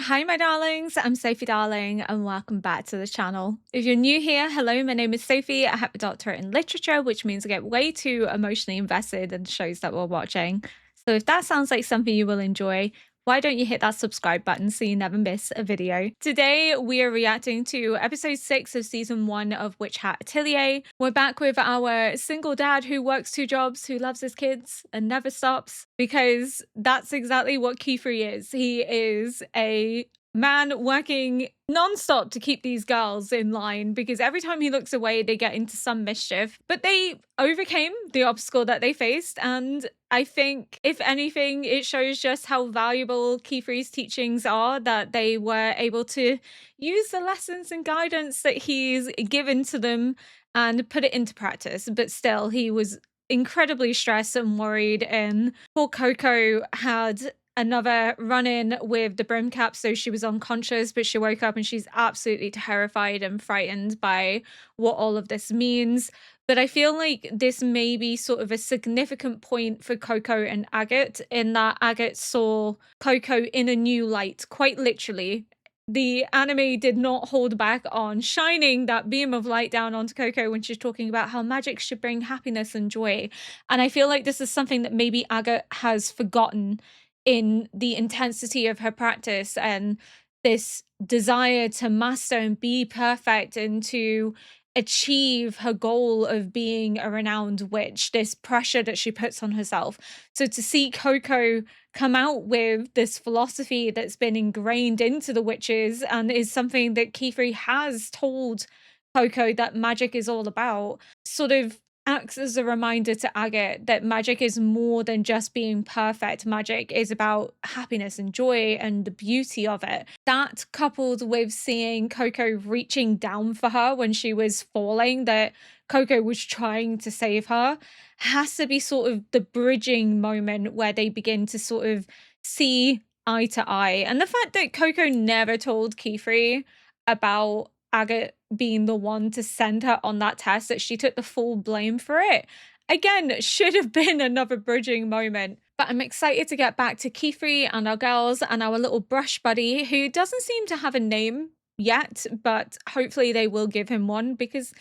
Hi, my darlings. I'm Sophie Darling, and welcome back to the channel. If you're new here, hello, my name is Sophie. I have a doctorate in literature, which means I get way too emotionally invested in the shows that we're watching. So if that sounds like something you will enjoy, why don't you hit that subscribe button so you never miss a video? Today, we are reacting to episode 6 of season 1 of Witch Hat Atelier. We're back with our single dad who works 2 jobs, who loves his kids and never stops, because that's exactly what Kiefer is. He is a man working non-stop to keep these girls in line, because every time he looks away they get into some mischief, but they overcame the obstacle that they faced. And I think if anything it shows just how valuable Kiefer's teachings are, that they were able to use the lessons and guidance that he's given to them and put it into practice. But still, he was incredibly stressed and worried, and poor Coco had another run-in with the brim cap, so she was unconscious, but she woke up and she's absolutely terrified and frightened by what all of this means. But I feel like this may be sort of a significant point for Coco and Agate, in that Agate saw Coco in a new light, quite literally. The anime did not hold back on shining that beam of light down onto Coco when she's talking about how magic should bring happiness and joy. And I feel like this is something that maybe Agate has forgotten in the intensity of her practice, and this desire to master and be perfect and to achieve her goal of being a renowned witch, this pressure that she puts on herself. So to see Coco come out with this philosophy that's been ingrained into the witches, and is something that Kiefer has told Coco that magic is all about, sort of acts as a reminder to Agate that magic is more than just being perfect. Magic is about happiness and joy and the beauty of it. That, coupled with seeing Coco reaching down for her when she was falling, that Coco was trying to save her, has to be sort of the bridging moment where they begin to sort of see eye to eye. And the fact that Coco never told Kiefer about Agate being the one to send her on that test, that she took the full blame for it, again, should have been another bridging moment. But I'm excited to get back to Kiefer and our girls and our little brush buddy, who doesn't seem to have a name yet, but hopefully they will give him one, because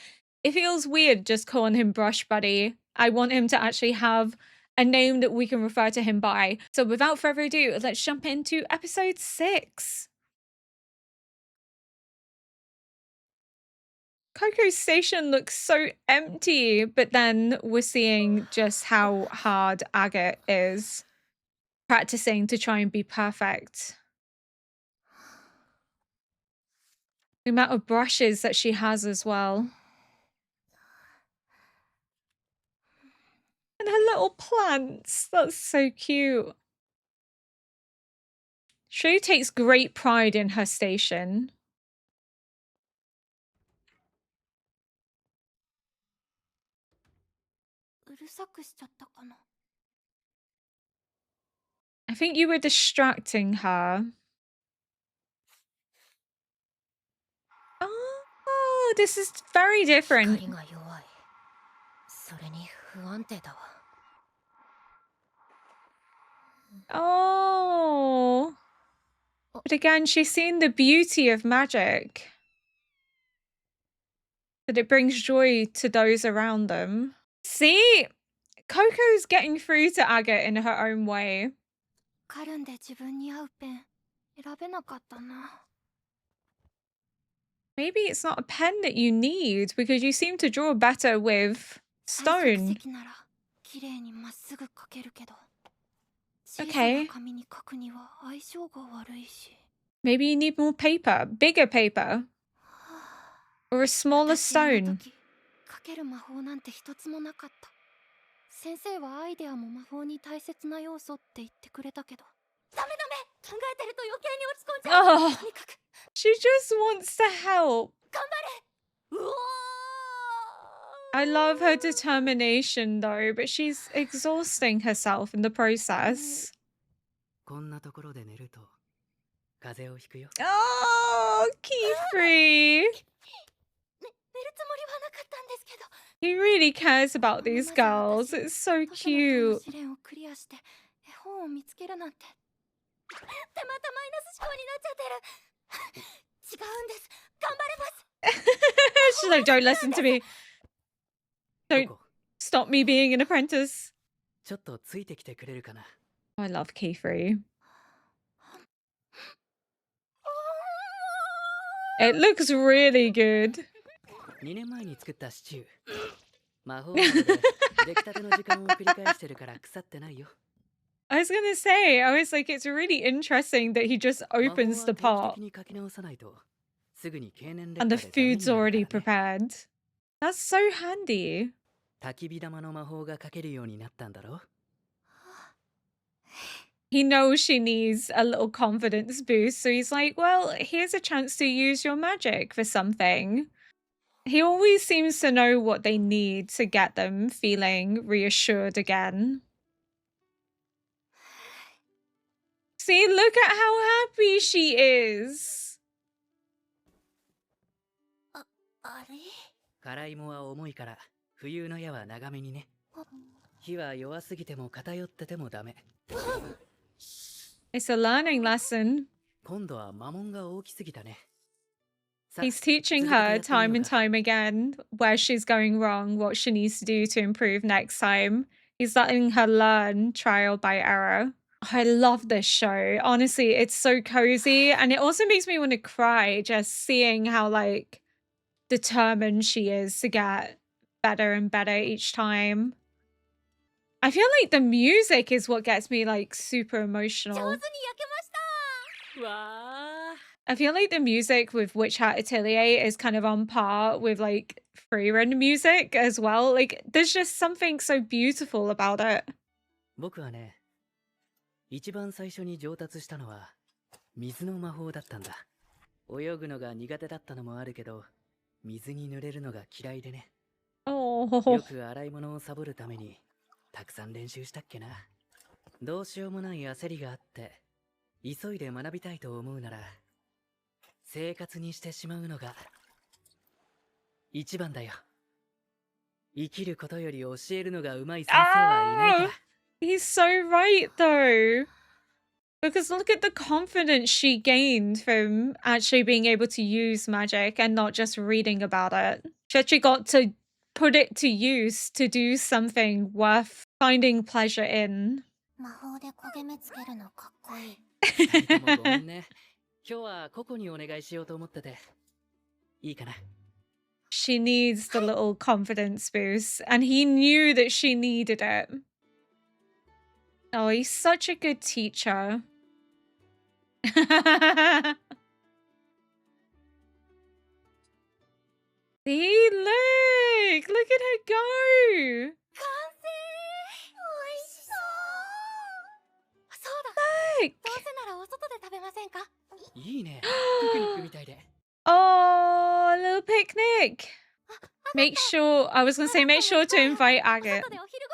it feels weird just calling him Brush Buddy. I want him to actually have a name that we can refer to him by. So without further ado, let's jump into episode 6. Coco's station looks so empty, but then we're seeing just how hard Agate is practicing to try and be perfect. The amount of brushes that she has as well. And her little plants, that's so cute. She takes great pride in her station. I think you were distracting her. Oh, this is very different. Oh. But again, she's seen the beauty of magic, that it brings joy to those around them. See? Coco's getting through to Agate in her own way. Maybe it's not a pen that you need, because you seem to draw better with stone. Okay. Maybe you need more paper, bigger paper, or a smaller stone. Oh, she just wants to help. I love her determination though, but she's exhausting herself in the process. Oh, Kiefer! He really cares about these girls. It's so cute. She's like, don't listen to me. Don't stop me being an apprentice. ちょっとついてきてくれるかな。 I love Keyfree. It looks really good. 2年前に作ったシチュー。魔法鍋で出来たての時間を繰り返してるから腐ってないよ。I was gonna say, I was like, it's really interesting that he just opens the pot に書き直さないとすぐに経年劣 and 化 the でダメに food's なるから already ね。 prepared. That's so handy. 焚き火玉の魔法が書けるようになったんだろ。 He knows she needs a little confidence boost, so he's like, well, here's a chance to use your magic for something. He always seems to know what they need to get them feeling reassured again. See, look at how happy she is. あれ？辛い芋は重いから冬の矢は長めにね。火は弱すぎても偏っててもダメ。 It's a learning lesson. 今度は魔文が大きすぎたね。 He's teaching her time and time again where she's going wrong, what she needs to do to improve next time. He's letting her learn trial by error. I love this show. Honestly, it's so cozy, and it also makes me want to cry just seeing how like determined she is to get better and better each time. I feel like the music is what gets me like super emotional. I feel like the music with Witch Hat Atelier is kind of on par with like Freerun music as well. Like there's just something so beautiful about it. 僕はね、一番最初に上達したのは水の魔法だったんだ。泳ぐのが苦手だったのもあるけど、水に濡れるのが嫌いでね。よ Oh, く洗い物をサボるためにたくさん練習したっけな。どうしようもない焦りがあって、急いで学びたいと思うなら、生活にしてしまうのが一番だよ。生きることより教えるのがうまい先生はいないから。 he's so right though. Because look at the confidence she gained from actually being able to use magic and not just reading about it. She actually got to put it to use to do something worth finding pleasure in. 魔法で焦げ目つけるのかっこいい。二人ともごめんね。今日はココにお願いしようと思ってて。いいかな。 She needs the little confidence boost, and he knew that she needed it. Oh, he's such a good teacher. See, look at her go. 完成！おいしそう。そうだ。 Look. どうせならお外で食べませんか？いいね。ピクニックみたいで。 Oh, a little picnic. Make sure, I was going to say, make sure to invite お Agate. 外でお昼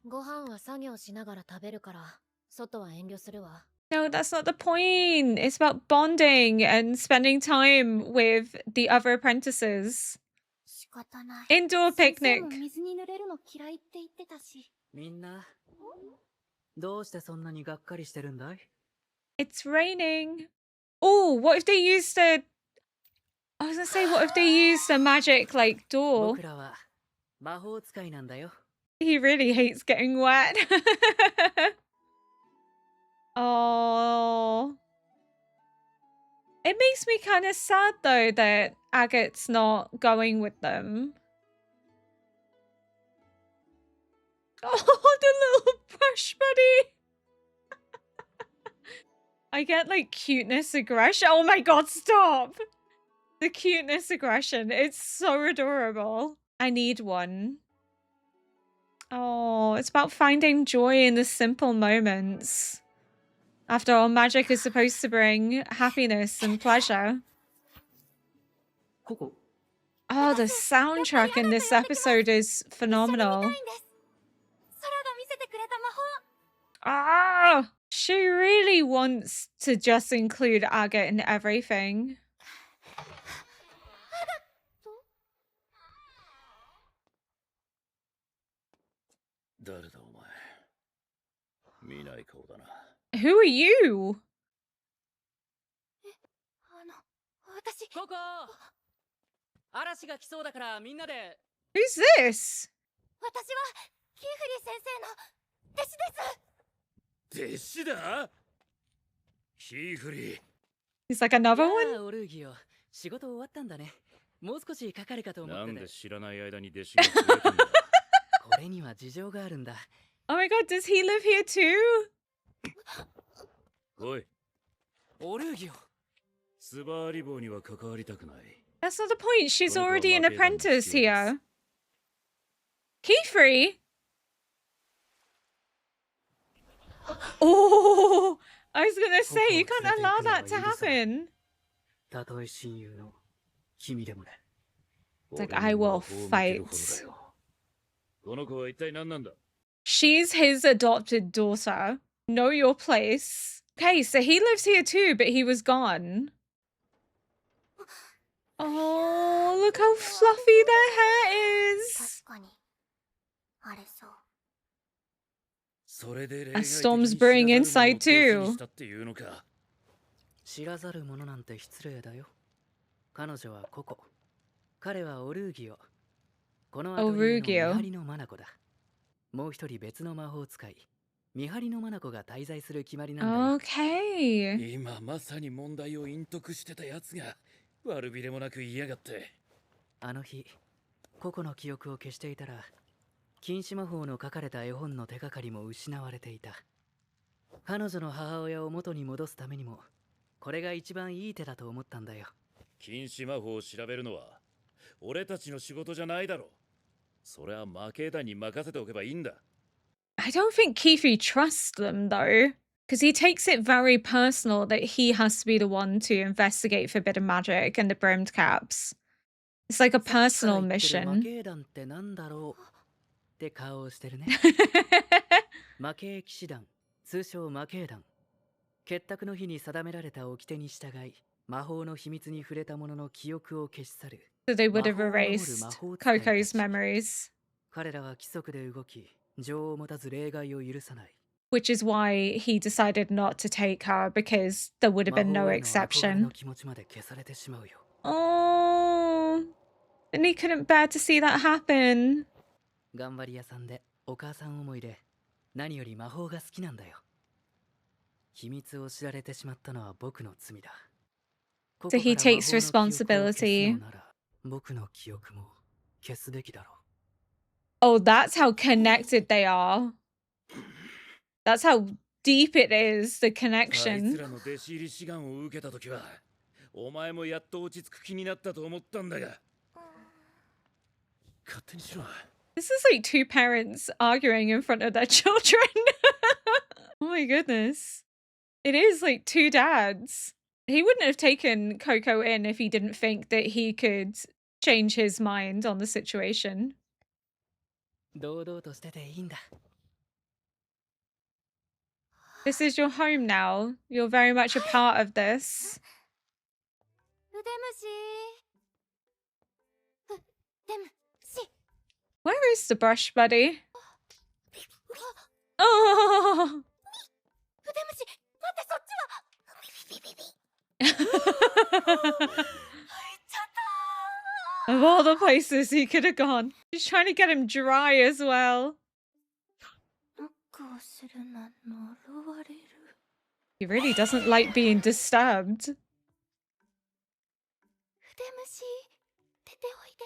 ご飯。ご飯は作業しながら食べるから、外は遠慮するわ。 No, that's not the point. It's about bonding and spending time with the other apprentices. 仕方ない。 Indoor 先生 picnic. も水に濡れるの嫌いって言ってたし。みんな、どうしてそんなにがっかりしてるんだい？ It's raining. Oh, what if they used a... I was going to say, what if they used a magic, like, door? 僕らは魔法使いなんだよ。 He really hates getting wet. Oh. It makes me kind of sad, though, that Agate's not going with them. Oh, the little brush buddy. I get, like, cuteness aggression. Oh my god, stop! The cuteness aggression. It's so adorable. I need one. Oh, it's about finding joy in the simple moments. After all, magic is supposed to bring happiness and pleasure. ココ、 Oh, the soundtrack in this episode is 一緒に見た phenomenal. いんです。空が見せてくれた魔法。 Ah, she really wants to just include Agate in everything. 誰だお前。見ない顔だな。Who are you? 私、ココ嵐が来そうだからみんなで。 Who's this? 私はキーフリー先生の弟子です。弟子だ。キーフリー。 He's like another や one? あオルーギオ、仕事終わったんだね。もう少しかかるかと思ってて。なんで知らない間に弟子が増えたんだ。これには事情があるんだ。 Oh my god, does he live here too? おい、オルーギオ、スバーリボーには関わりたくない。 That's not the point. She's この子は already an 負けたに apprentice 必要です。 here. Keyfree? Oh, I was gonna say, you can't allow that to happen. たとえ親友の君でもね。 It's like, I will fight. この子は一体何なんだ。 She's his adopted daughter. Know your place. Okay, so he lives here too, but he was gone. Oh, look how fluffy their hair is. 確かにあれそう。それで例 A 外的に storm's brewing 知らざる inside 者を弟子に too. したっていうのか。知らざる者なんて失礼だよ。彼女はココ。彼はオルーギオ。このアトリエの見張りのマナコだ。もう一人別の魔法使い、見張りのマナコが滞在する決まりなんだよ。 Okay. 今まさに問題を隠匿してたやつが悪びれもなく言いやがって。あの日、ココの記憶を消していたら、禁止魔法の書かれた絵本の手がかりも失われていた。彼女の母親を元に戻すためにも、これが一番いい手だと思ったんだよ。禁止魔法を調べるのは俺たちの仕事じゃないだろ。それは魔系団に任せておけばいいんだ。 I don't think Keyfree trusts them though, because he takes it very personal that he has to be the one to investigate forbidden magic and the brimmed caps. It's like a さっきから personal 言ってる魔 mission. 系団ってなんだろうって顔をしてるね。魔系騎士団、通称魔系団。結託の日に定められた掟に従い、魔法の秘密に触れた者の記憶を消し去る。 So they would have 魔法を守る erased 魔法使いた Coco's ち。 memories, 彼らは規則で動き、情を持たず例外を許さない。 which is why he decided not to take her, because there would have 魔 been no 法への憧れの exception. 気持ちまで消されてしまうよ。 Oh, and he couldn't bear to see that happen. 頑張り屋さんで、お母さん思いで、何より魔法が好きなんだよ。秘密を知られてしまったのは僕の罪だ。 So he takes responsibility. なら僕の記憶も消すべきだろう。 Oh, that's how connected they are. That's how deep it is, the あいつ connection. らの弟子入り志願を受けた時はお前もやっと落ち着く気になったと思ったんだが、勝手にしろ。 This is like two parents arguing in front of their children. Oh my goodness. It is like two dads. He wouldn't have taken Coco in if he didn't think that he could change his mind on the situation. 堂々としてていいんだ。 This is your home now. You're very much a part of this. 腕虫。腕虫。 Where is the brush, buddy? Oh! 腕虫。待って、そっちは。Of all the places he could have gone. She's trying to get him dry as well. ノックをするな、呪われる。 He really doesn't like being disturbed. 腕虫、出ておいで。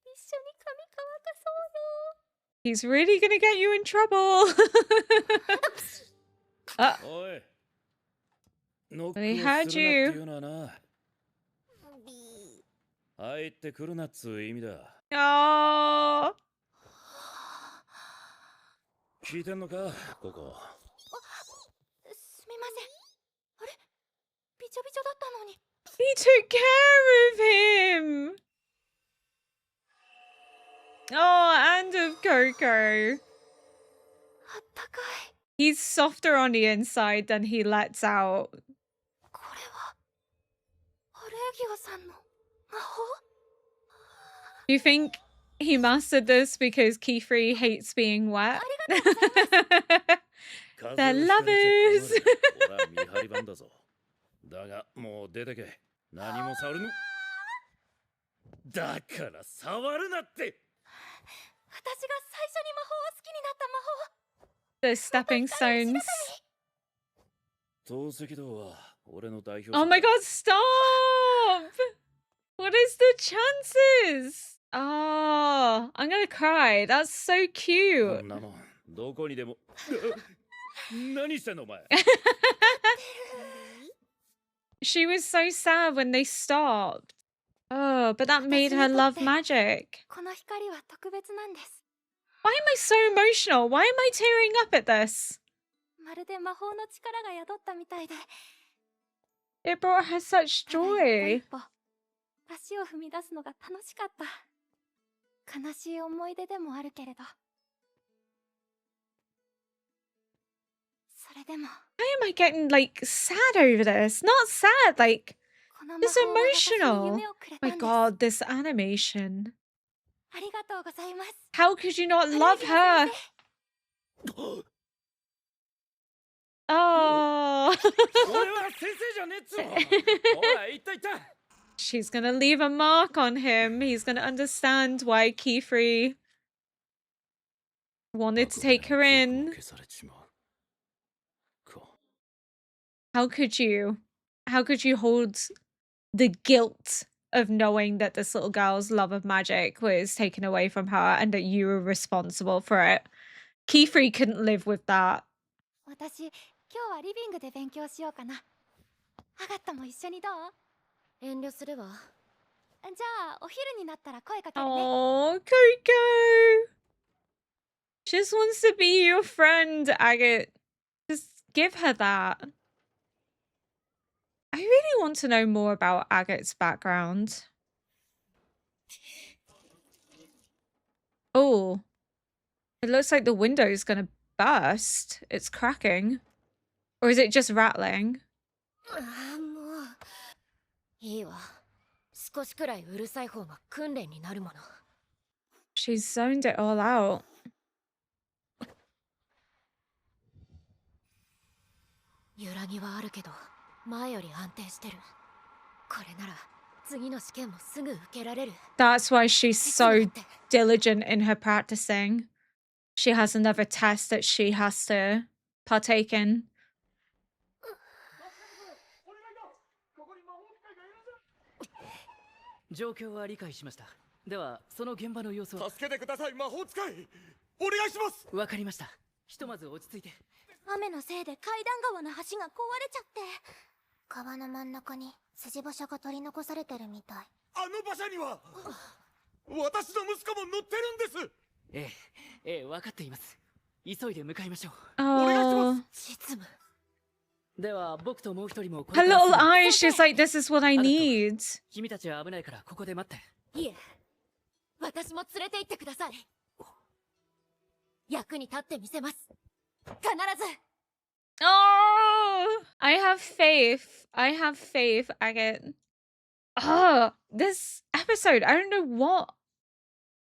一緒に髪乾かそうよ。 He's really gonna get you in trouble. おい、ノック They をする heard なって you. いうのはな、入ってくるなっつう意味だ。 Oh. 聞いてんのか、ここ。すみません。あれ、びちょびちょだったのに。 He took care of him. Oh, and of Coco. あったかい。 He's softer on the inside than he lets out. これはオルーギオさんの魔法。 Do you think he mastered this because Keyfree hates being wet? They're lovers. 俺は見張り番だぞ。だがもう出てけ。何も触るの。だから触るなって。私が最初に魔法を好きになった魔法。 The stepping stones. 透析道は俺の代表者。 Oh my god, stop! What is the chances? Oh, I'm gonna cry. That's so こ cute. んなもんどこにでも。何してんのお前。She was so sad when they stopped. Oh, but that made her love magic. この光は特別なんです。 Why am I so emotional? Why am I tearing up at this? まるで魔法の力が宿ったみたいで。 It brought her such ただ一歩 joy. 一歩足を踏み出すのが楽しかった。悲しい思い出でもあるけれど。それでも Why am I getting like sad over this? Not sad, like この魔 just 法は私に emotional. 夢をくれた My んです。 god, this animation. ありがとうございます。 How could you not love 春 her? 日先生 Oh. 俺は先生じゃねえっつうの。ほら行った行った。 She's gonna leave a mark on him. He's gonna understand why Keyfree wanted to take her in. 消されちまう。こ How could you? How could you hold the guilt of knowing that this little girl's love of magic was taken away from her and that you were responsible for it? Keyfree couldn't live with that. 私、今日はリビングで勉強しようかな。アガッタも一緒にどう？遠慮するわ。じゃあ、お昼になったら声かけるね。 Oh, Coco. Just wants to be your friend, Agate. Just give her that. I really want to know more about Agate's background. Oh. It looks like the window's gonna burst. It's cracking. Or is it just rattling? もういいわ。少しくらいうるさい方が訓練になるもの。 She's zoned it all out. 揺らぎはあるけど、前より安定してる。これなら次の試験もすぐ受けられる。 That's why she's いつもだ so って diligent in her practicing. She has another test that she has to partake in. 状況は理解しました。ではその現場の様子を。助けてください魔法使い。お願いします。わかりました。ひとまず落ち着いて。雨のせいで階段川の橋が壊れちゃって。川の真ん中に筋馬車が取り残されてるみたい。あの馬車には私の息子も乗ってるんです。ええ、分かっています。急いで向かいましょう。 Oh. 実務。では僕ともう一人もこ Her れから little すぐ eyes, she's like, this is what I need. 君たちは危ないからここで待って。いえ、私も連れて行ってください。役に立ってみせます。必ず。 Oh, I have faith. I have faith, Agate. Oh, this episode, I don't know what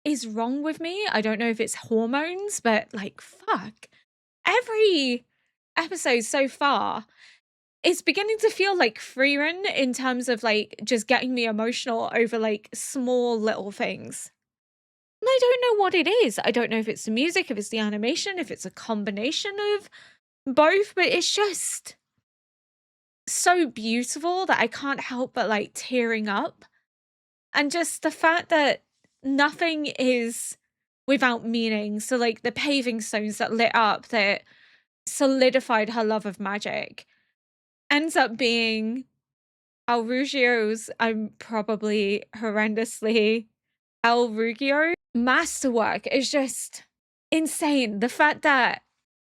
is wrong with me. I don't know if it's hormones, but like, fuck. Every episode so far is beginning to feel like Freerun in terms of like just getting me emotional over like small little things. And I don't know what it is. I don't know if it's the music, if it's the animation, if it's a combination of both, but it's just so beautiful that I can't help but like tearing up. And just the fact that nothing is without meaning. So like the paving stones that lit up, that solidified her love of magic, ends up being Oruio's, I'm probably horrendously Oruio masterwork is just insane. The fact that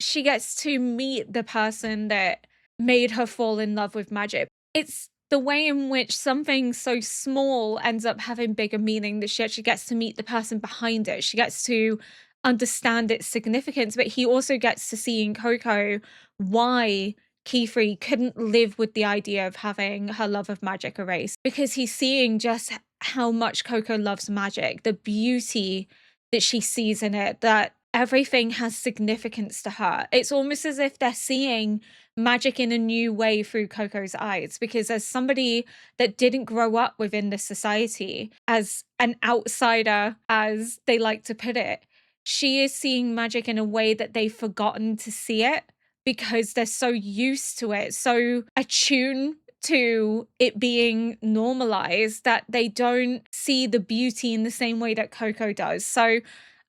she gets to meet the person that made her fall in love with magic. It's the way in which something so small ends up having bigger meaning, that she actually gets to meet the person behind it. She gets to understand its significance, but he also gets to see in Coco why Keyfree couldn't live with the idea of having her love of magic erased, because he's seeing just how much Coco loves magic, the beauty that she sees in it, that everything has significance to her. It's almost as if they're seeing magic in a new way through Coco's eyes, because as somebody that didn't grow up within this society, as an outsider, as they like to put it, she is seeing magic in a way that they've forgotten to see it because they're so used to it, so attuned to it being normalized, that they don't see the beauty in the same way that Coco does. So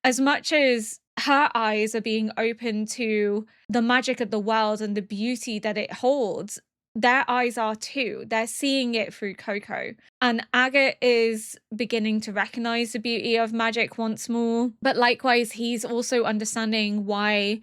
as much as her eyes are being open to the magic of the world and the beauty that it holds, their eyes are too. They're seeing it through Coco. And Agate is beginning to recognize the beauty of magic once more. But likewise, he's also understanding why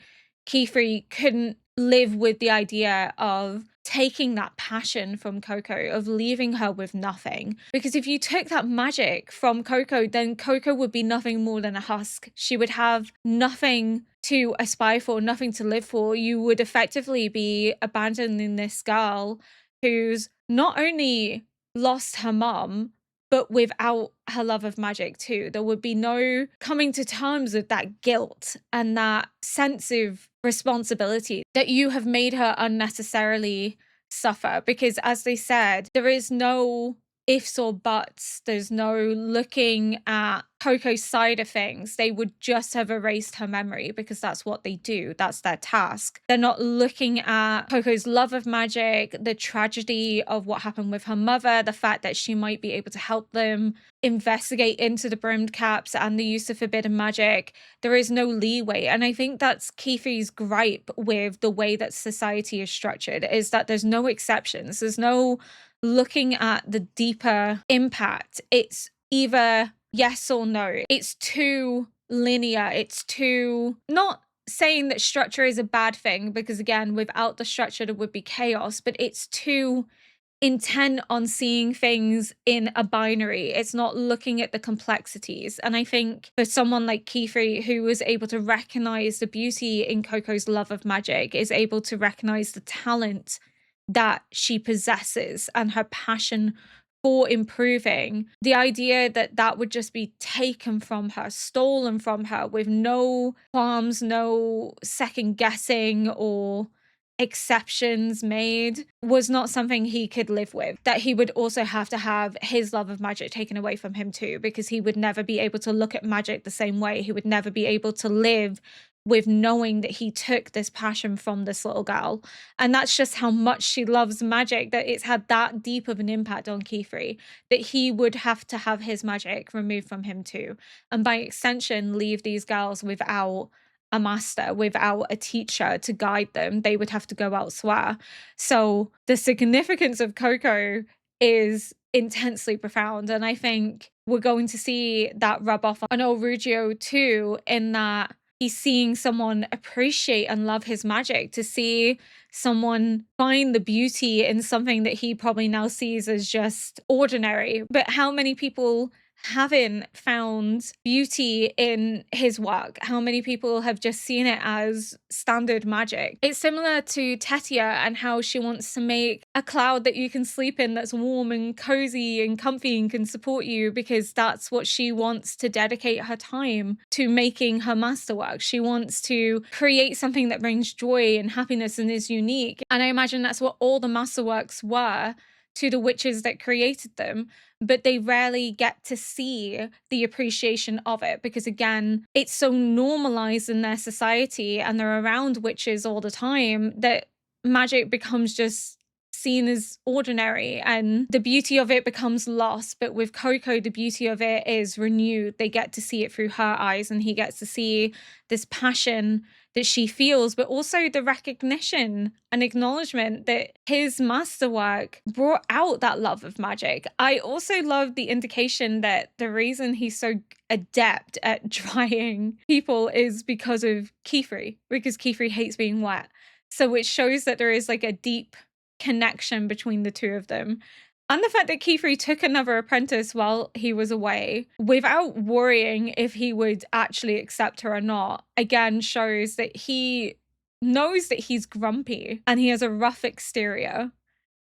Kiefer couldn't live with the idea of taking that passion from Coco, of leaving her with nothing. Because if you took that magic from Coco, then Coco would be nothing more than a husk. She would have nothing to aspire for, nothing to live for. You would effectively be abandoning this girl who's not only lost her mom, but without her love of magic too. There would be no coming to terms with that guilt and that sense of responsibility that you have made her unnecessarily suffer. Because as they said, there is no ifs or buts. There's no looking at Coco's side of things. They would just have erased her memory because that's what they do. That's their task. They're not looking at Coco's love of magic, the tragedy of what happened with her mother, the fact that she might be able to help them investigate into the brimmed caps and the use of forbidden magic. There is no leeway. And I think that's Kiefer's gripe with the way that society is structured, is that there's no exceptions. There's no looking at the deeper impact. It's either yes or no. It's too linear. It's too, not saying that structure is a bad thing, because again, without the structure, there would be chaos, but it's too intent on seeing things in a binary. It's not looking at the complexities. And I think for someone like Kiefer, who was able to recognize the beauty in Coco's love of magic, is able to recognize the talent that she possesses and her passion for improving, the idea that that would just be taken from her, stolen from her with no qualms, no second guessing or exceptions made, was not something he could live with. That he would also have to have his love of magic taken away from him too, because he would never be able to look at magic the same way. He would never be able to live with knowing that he took this passion from this little girl. And that's just how much she loves magic, that it's had that deep of an impact on Kiefer, that he would have to have his magic removed from him too. And by extension, leave these girls without a master, without a teacher to guide them. They would have to go elsewhere. So the significance of Coco is intensely profound. And I think we're going to see that rub off on Oruio too, in that he's seeing someone appreciate and love his magic, to see someone find the beauty in something that he probably now sees as just ordinary. But how many people haven't found beauty in his work? How many people have just seen it as standard magic? It's similar to Tetia and how she wants to make a cloud that you can sleep in that's warm and cozy and comfy and can support you, because that's what she wants to dedicate her time to, making her masterwork. She wants to create something that brings joy and happiness and is unique. And I imagine that's what all the masterworks were to the witches that created them, but they rarely get to see the appreciation of it, because again, it's so normalized in their society and they're around witches all the time that magic becomes just seen as ordinary and the beauty of it becomes lost. But with Coco, the beauty of it is renewed. They get to see it through her eyes, and he gets to see this passion that she feels, but also the recognition and acknowledgement that his masterwork brought out that love of magic. I also love the indication that the reason he's so adept at drying people is because of Kiefer, because Kiefer hates being wet. So it shows that there is like a deep connection between the two of them. And the fact that Kiefer took another apprentice while he was away without worrying if he would actually accept her or not, again shows that he knows that he's grumpy and he has a rough exterior.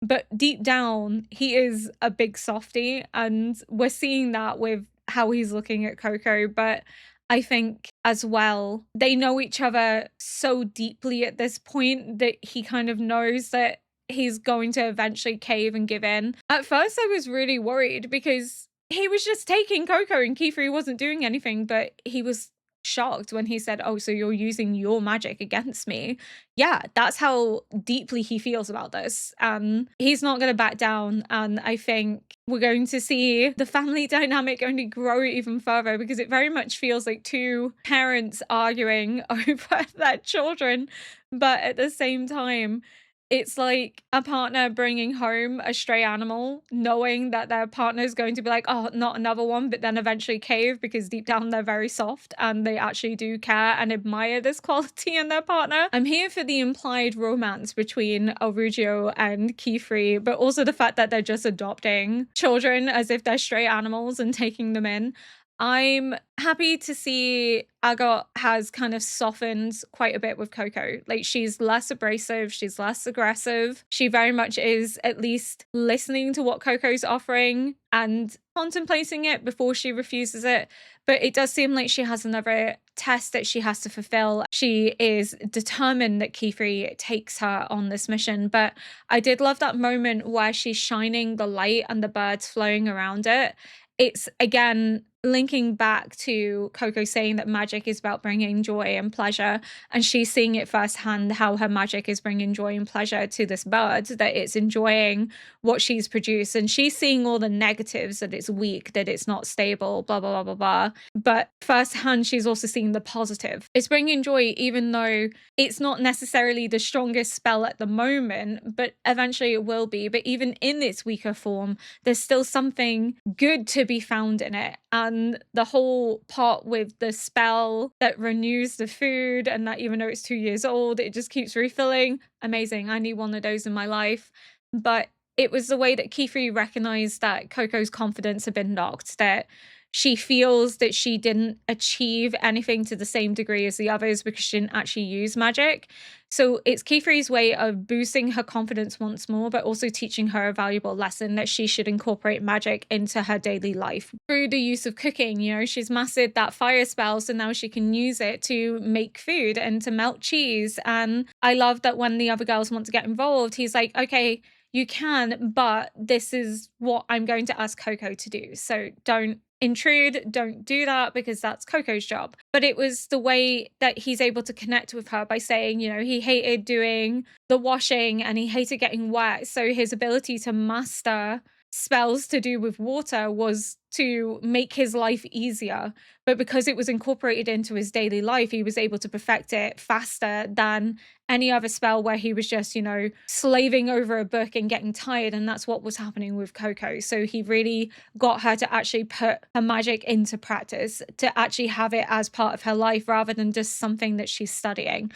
But deep down, he is a big softie, and we're seeing that with how he's looking at Coco. But I think as well, they know each other so deeply at this point that he kind of knows that he's going to eventually cave and give in. At first, I was really worried because he was just taking Coco and Kiefer wasn't doing anything, but he was shocked when he said, "Oh, so you're using your magic against me." Yeah, that's how deeply he feels about this. And he's not going to back down. And I think we're going to see the family dynamic only grow even further because it very much feels like two parents arguing over their children. But at the same time, it's like a partner bringing home a stray animal, knowing that their partner is going to be like, "Oh, not another one," but then eventually cave because deep down they're very soft and they actually do care and admire this quality in their partner. I'm here for the implied romance between Oruio and Kiefer, but also the fact that they're just adopting children as if they're stray animals and taking them in. I'm happy to see Agot has kind of softened quite a bit with Coco. Like, she's less abrasive, she's less aggressive. She very much is at least listening to what Coco's offering and contemplating it before she refuses it. But it does seem like she has another test that she has to fulfill. She is determined that Kiefer takes her on this mission. But I did love that moment where she's shining the light and the birds flowing around it. It's again linking back to Coco saying that magic is about bringing joy and pleasure, and she's seeing it firsthand how her magic is bringing joy and pleasure to this bird, that it's enjoying what she's produced, and she's seeing all the negatives, that it's weak, that it's not stable, blah blah blah blah blah. But firsthand, she's also seeing the positive. It's bringing joy, even though it's not necessarily the strongest spell at the moment, but eventually it will be. But even in its weaker form, there's still something good to be found in it. And the whole part with the spell that renews the food, and that even though it's 2 years old, it just keeps refilling. Amazing. I need one of those in my life. But it was the way that Kiefer recognized that Coco's confidence had been knocked, that she feels that she didn't achieve anything to the same degree as the others because she didn't actually use magic. So it's Kiefer's way of boosting her confidence once more, but also teaching her a valuable lesson that she should incorporate magic into her daily life through the use of cooking. You know, she's mastered that fire spell, so now she can use it to make food and to melt cheese. And I love that when the other girls want to get involved, he's like, "Okay, you can, but this is what I'm going to ask Coco to do. So don't intrude, don't do that because that's Coco's job." But it was the way that he's able to connect with her by saying, you know, he hated doing the washing and he hated getting wet. So his ability to master spells to do with water was to make his life easier. But because it was incorporated into his daily life, he was able to perfect it faster than any other spell where he was just, you know, slaving over a book and getting tired. And that's what was happening with Coco. So he really got her to actually put her magic into practice, to actually have it as part of her life rather than just something that she's studying.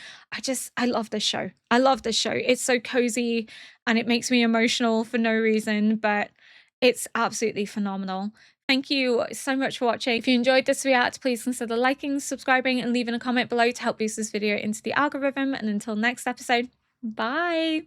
I love this show. I love this show. It's so cozy and it makes me emotional for no reason, but it's absolutely phenomenal. Thank you so much for watching. If you enjoyed this react, please consider liking, subscribing, and leaving a comment below to help boost this video into the algorithm. And until next episode, bye!